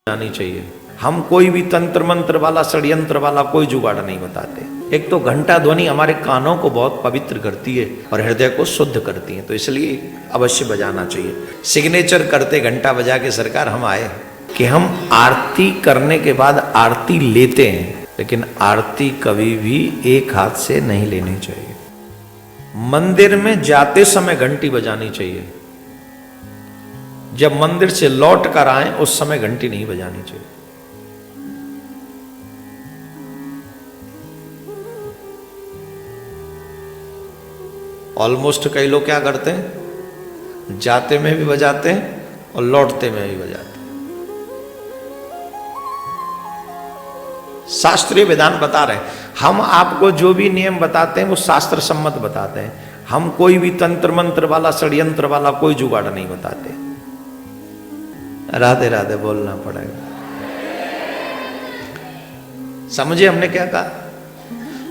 आनी चाहिए। हम कोई भी तंत्र मंत्र वाला षड्यंत्र वाला कोई जुगाड़ नहीं बताते। एक तो घंटा ध्वनि हमारे कानों को बहुत पवित्र करती है और हृदय को शुद्ध करती है, तो इसलिए अवश्य बजाना चाहिए। सिग्नेचर करते घंटा बजा के सरकार हम आए कि हम आरती करने के बाद आरती लेते हैं, लेकिन आरती कभी भी एक हाथ से नहीं लेनी चाहिए। मंदिर में जाते समय घंटी बजानी चाहिए, जब मंदिर से लौट कर आए उस समय घंटी नहीं बजानी चाहिए। ऑलमोस्ट कई लोग क्या करते हैं, जाते में भी बजाते हैं और लौटते में भी बजाते हैं। शास्त्रीय विधान बता रहे हैं, हम आपको जो भी नियम बताते हैं वो शास्त्र सम्मत बताते हैं। हम कोई भी तंत्र मंत्र वाला षड्यंत्र वाला कोई जुगाड़ नहीं बताते। राधे राधे बोलना पड़ेगा, समझे हमने क्या कहा।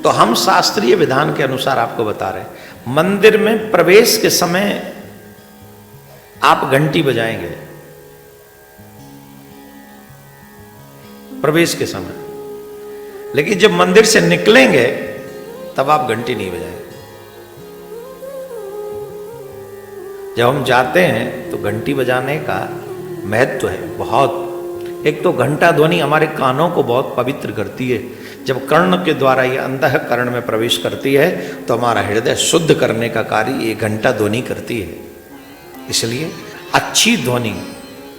तो हम शास्त्रीय विधान के अनुसार आपको बता रहे हैं, मंदिर में प्रवेश के समय आप घंटी बजाएंगे, प्रवेश के समय, लेकिन जब मंदिर से निकलेंगे तब आप घंटी नहीं बजाएंगे। जब हम जाते हैं तो घंटी बजाने का महत्व है बहुत। एक तो घंटा ध्वनि हमारे कानों को बहुत पवित्र करती है। जब कर्ण के द्वारा ये अंतःकरण में प्रवेश करती है तो हमारा हृदय शुद्ध करने का कार्य ये घंटा ध्वनि करती है। इसलिए अच्छी ध्वनि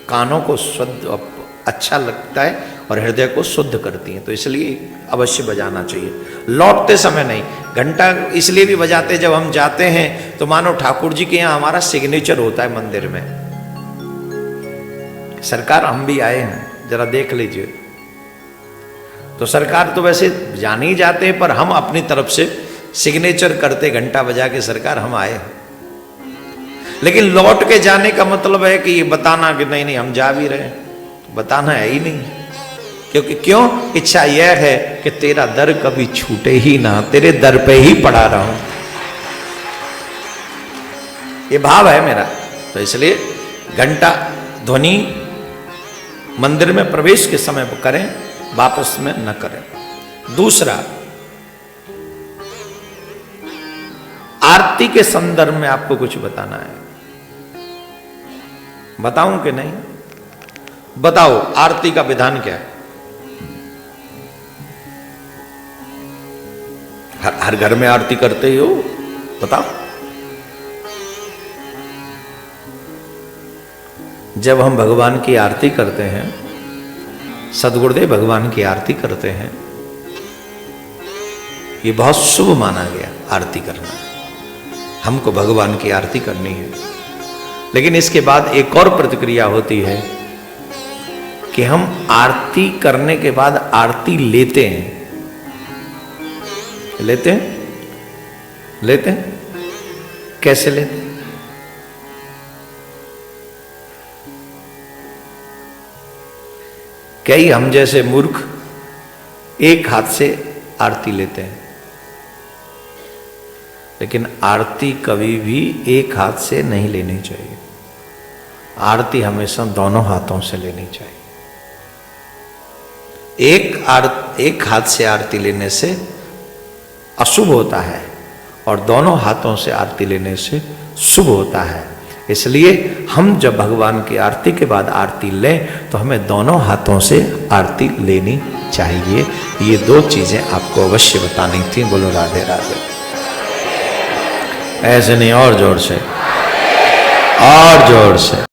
कानों को शुद्ध अच्छा लगता है और हृदय को शुद्ध करती है, तो इसलिए अवश्य बजाना चाहिए। लौटते समय नहीं। घंटा इसलिए भी बजाते जब हम जाते हैं तो मानो ठाकुर जी के यहाँ हमारा सिग्नेचर होता है मंदिर में। सरकार हम भी आए हैं, जरा देख लीजिए। तो सरकार तो वैसे जाने ही जाते हैं, पर हम अपनी तरफ से सिग्नेचर करते घंटा बजा के सरकार हम आए। लेकिन लौट के जाने का मतलब है कि ये बताना कि नहीं नहीं हम जा भी रहे हैं, बताना है ही नहीं। क्योंकि क्यों, इच्छा यह है कि तेरा दर कभी छूटे ही ना, तेरे दर पे ही पड़ा रहूं, ये भाव है मेरा। तो इसलिए घंटा ध्वनि मंदिर में प्रवेश के समय करें, वापस में न करें। दूसरा, आरती के संदर्भ में आपको कुछ बताना है। बताऊं कि नहीं? बताओ, आरती का विधान क्या है? हर घर में आरती करते ही हो, बताओ। जब हम भगवान की आरती करते हैं, सदगुरुदेव भगवान की आरती करते हैं, ये बहुत शुभ माना गया आरती करना। हमको भगवान की आरती करनी है। लेकिन इसके बाद एक और प्रतिक्रिया होती है कि हम आरती करने के बाद आरती लेते हैं। लेते हैं? लेते हैं? कैसे लेते हैं? कई हम जैसे मूर्ख एक हाथ से आरती लेते हैं, लेकिन आरती कभी भी एक हाथ से नहीं लेनी चाहिए। आरती हमेशा दोनों हाथों से लेनी चाहिए। एक हाथ से आरती लेने से अशुभ होता है और दोनों हाथों से आरती लेने से शुभ होता है। इसलिए हम जब भगवान की आरती के बाद आरती लें तो हमें दोनों हाथों से आरती लेनी चाहिए। ये दो चीजें आपको अवश्य बतानी थी। बोलो राधे राधे। ऐसे नहीं, और जोर से, और जोर से।